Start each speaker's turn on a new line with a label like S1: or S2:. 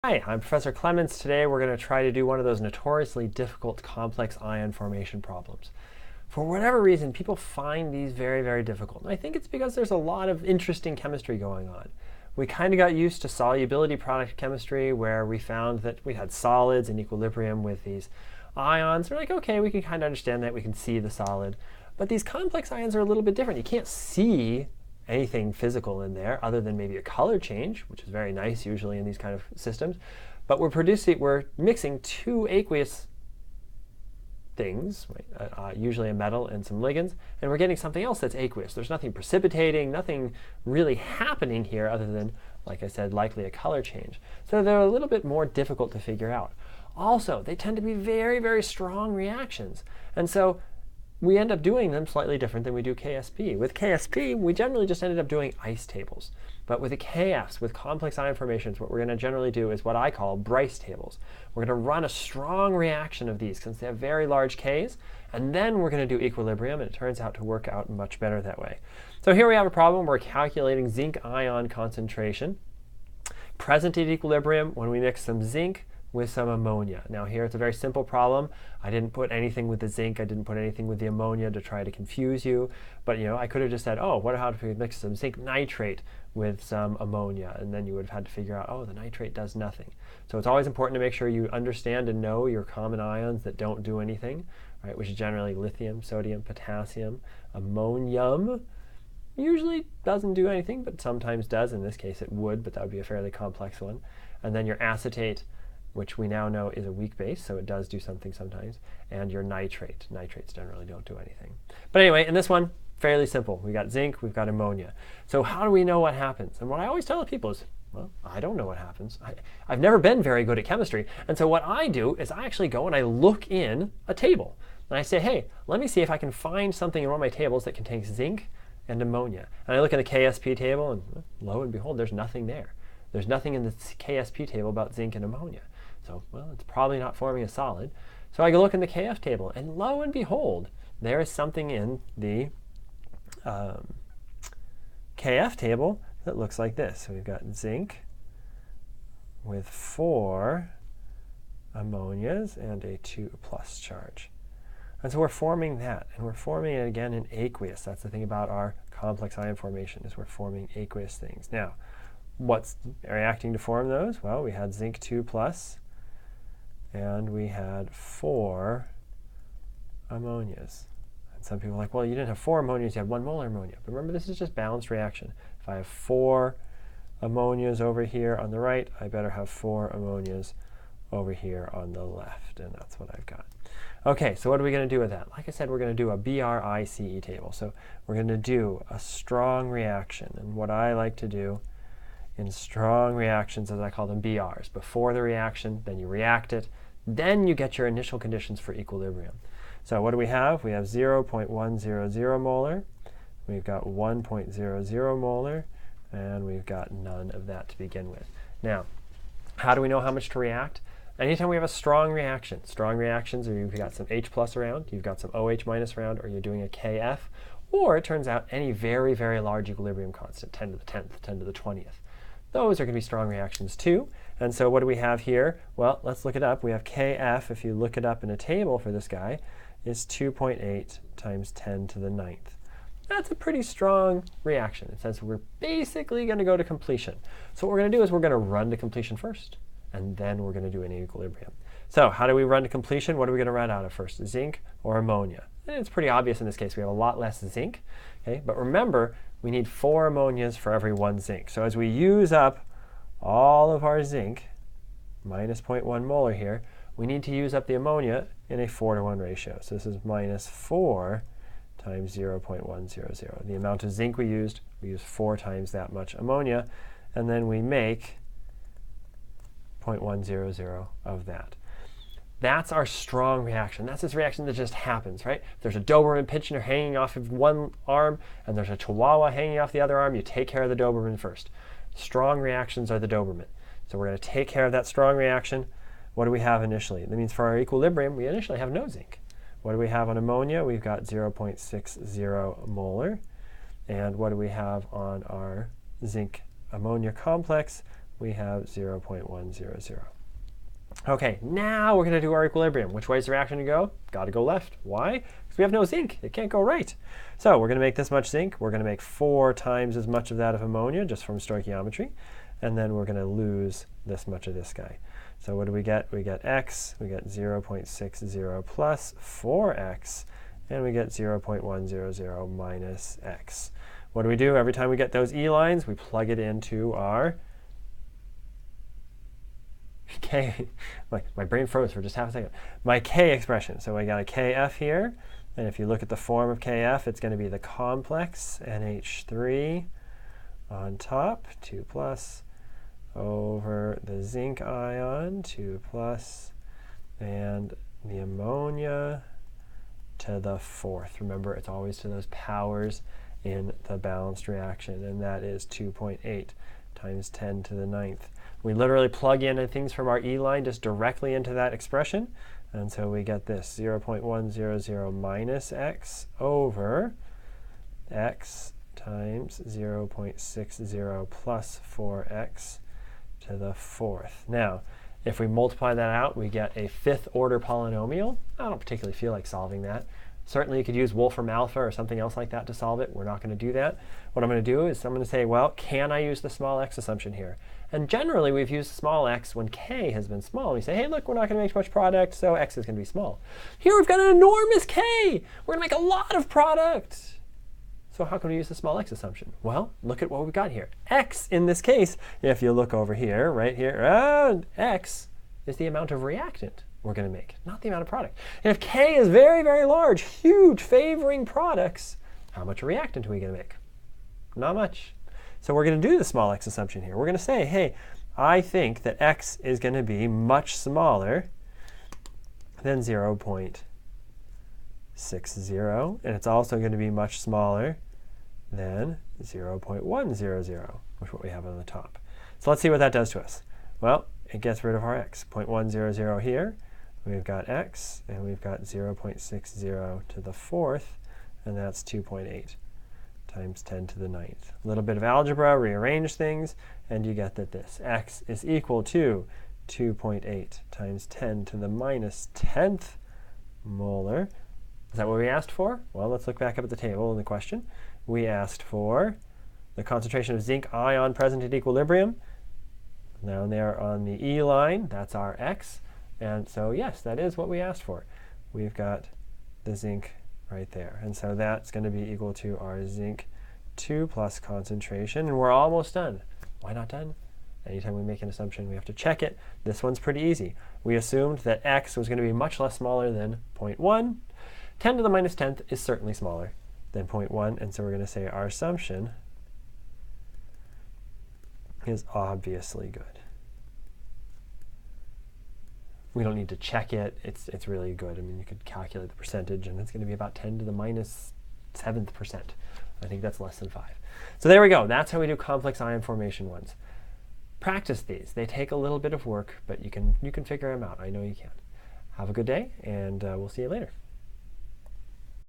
S1: Hi, I'm Professor Clements. Today we're going to try to do one of those notoriously difficult complex ion formation problems. For whatever reason, people find these very, very difficult. And I think it's because there's a lot of interesting chemistry going on. We kind of got used to solubility product chemistry where we found that we had solids in equilibrium with these ions. We're like, okay, we can kind of understand that. We can see the solid. But these complex ions are a little bit different. You can't see anything physical in there other than maybe a color change, which is very nice usually in these kind of systems. But we're mixing two aqueous things, right? Usually a metal and some ligands, and we're getting something else that's aqueous. There's nothing precipitating, nothing really happening here other than, like I said, likely a color change. So they're a little bit more difficult to figure out. Also, they tend to be very, very strong reactions. And so we end up doing them slightly different than we do KSP. With KSP, we generally just ended up doing ice tables. But with the KFs, with complex ion formations, what we're going to generally do is what I call Bryce tables. We're going to run a strong reaction of these since they have very large Ks, and then we're going to do equilibrium, and it turns out to work out much better that way. So here we have a problem. We're calculating zinc ion concentration present at equilibrium when we mix some zinc with some ammonia. Now here it's a very simple problem. I didn't put anything with the zinc. I didn't put anything with the ammonia to try to confuse you. But I could have just said, oh, what about if we mix some zinc nitrate with some ammonia? And then you would have had to figure out, oh, the nitrate does nothing. So it's always important to make sure you understand and know your common ions that don't do anything, right? Which is generally lithium, sodium, potassium. Ammonium usually doesn't do anything, but sometimes does. In this case, it would, but that would be a fairly complex one. And then your acetate, which we now know is a weak base, so it does do something sometimes, and your nitrate. Nitrates generally don't do anything. But anyway, in this one, fairly simple. We've got zinc, we've got ammonia. So how do we know what happens? And what I always tell people is, well, I don't know what happens. I've never been very good at chemistry. And so what I do is I actually go and I look in a table. And I say, hey, let me see if I can find something in one of my tables that contains zinc and ammonia. And I look in the KSP table, and lo and behold, there's nothing there. There's nothing in the KSP table about zinc and ammonia. So, well, it's probably not forming a solid. So I go look in the KF table, and lo and behold, there is something in the KF table that looks like this. So we've got zinc with 4 ammonias and a 2+ charge. And so we're forming that, and we're forming it again in aqueous. That's the thing about our complex ion formation, is we're forming aqueous things. Now, what's reacting to form those? Well, we had zinc 2+, and we had 4 ammonias. And some people are like, well, you didn't have 4 ammonias, you had 1 molar ammonia. But remember, this is just balanced reaction. If I have 4 ammonias over here on the right, I better have 4 ammonias over here on the left. And that's what I've got. OK, so what are we going to do with that? Like I said, we're going to do a BRICE table. So we're going to do a strong reaction. And what I like to do in strong reactions, as I call them, BRs. Before the reaction, then you react it. Then you get your initial conditions for equilibrium. So what do we have? We have 0.100 molar. We've got 1.00 molar. And we've got none of that to begin with. Now, how do we know how much to react? Anytime we have a strong reaction, strong reactions, or you've got some H+ around, you've got some OH- around, or you're doing a KF, or it turns out any very, very large equilibrium constant, 10 to the 10th, 10 to the 20th. Those are going to be strong reactions too. And so what do we have here? Well, let's look it up. We have KF, if you look it up in a table for this guy, is 2.8 times 10 to the 9th. That's a pretty strong reaction. It says we're basically going to go to completion. So what we're going to do is we're going to run to completion first, and then we're going to do an equilibrium. So how do we run to completion? What are we going to run out of first, zinc or ammonia? And it's pretty obvious in this case. We have a lot less zinc. Okay? But remember, we need 4 ammonias for every 1 zinc. So as we use up all of our zinc, minus 0.1 molar here, we need to use up the ammonia in a 4-to-1 ratio. So this is minus 4 times 0.100. The amount of zinc we used 4 times that much ammonia, and then we make 0.100 of that. That's our strong reaction. That's this reaction that just happens, right? If there's a Doberman Pinscher hanging off of one arm and there's a Chihuahua hanging off the other arm, you take care of the Doberman first. Strong reactions are the Doberman. So we're going to take care of that strong reaction. What do we have initially? That means for our equilibrium, we initially have no zinc. What do we have on ammonia? We've got 0.60 molar. And what do we have on our zinc ammonia complex? we have 0.100. Okay, now we're going to do our equilibrium. Which way is the reaction to go? Got to go left. Why? Because we have no zinc. It can't go right. So we're going to make this much zinc. We're going to make 4 times as much of that of ammonia, just from stoichiometry. And then we're going to lose this much of this guy. So what do we get? We get x. We get 0.60 plus 4x. And we get 0.100 minus x. What do we do? Every time we get those E lines, we plug it into our K. My brain froze for just half a second. My K expression. So I got a KF here. And if you look at the form of KF, it's going to be the complex NH3 on top, 2 plus, over the zinc ion, 2 plus, and the ammonia to the 4th. Remember, it's always to those powers in the balanced reaction, and that is 2.8 times 10 to the 9th. We literally plug in things from our E line just directly into that expression, and so we get this 0.100 minus x over x times 0.60 plus 4x to the 4th. Now, if we multiply that out, we get a 5th order polynomial. I don't particularly feel like solving that. Certainly you could use Wolfram alpha or something else like that to solve it. We're not going to do that. What I'm going to do is I'm going to say, well, can I use the small x assumption here? And generally we've used small x when k has been small. We say, hey, look, we're not going to make much product, so x is going to be small. Here we've got an enormous k. We're going to make a lot of product. So how can we use the small x assumption? Well, look at what we've got here. X, in this case, if you look over here, right here, x is the amount of reactant we're going to make, not the amount of product. And if k is very, very large, huge, favoring products, how much reactant are we going to make? Not much. So we're going to do the small x assumption here. We're going to say, hey, I think that x is going to be much smaller than 0.60, and it's also going to be much smaller than 0.100, which is what we have on the top. So let's see what that does to us. Well, it gets rid of our x. 0.100 here. We've got x, and we've got 0.60 to the 4th, and that's 2.8 times 10 to the 9th. A little bit of algebra, rearrange things, and you get that this x is equal to 2.8 times 10 to the minus 10th molar. Is that what we asked for? Well, let's look back up at the table in the question. We asked for the concentration of zinc ion present at equilibrium. Down there on the E line, that's our x. And so, yes, that is what we asked for. We've got the zinc right there. And so that's going to be equal to our zinc 2 plus concentration. And we're almost done. Why not done? Anytime we make an assumption, we have to check it. This one's pretty easy. We assumed that x was going to be much less smaller than 0.1. 10 to the minus 10th is certainly smaller than 0.1. And so we're going to say our assumption is obviously good. We don't need to check it. It's really good. I mean, you could calculate the percentage, and it's going to be about 10 to the minus 7th percent. I think that's less than 5. So there we go. That's how we do complex ion formation ones. Practice these. They take a little bit of work, but you can figure them out. I know you can. Have a good day, and we'll see you later.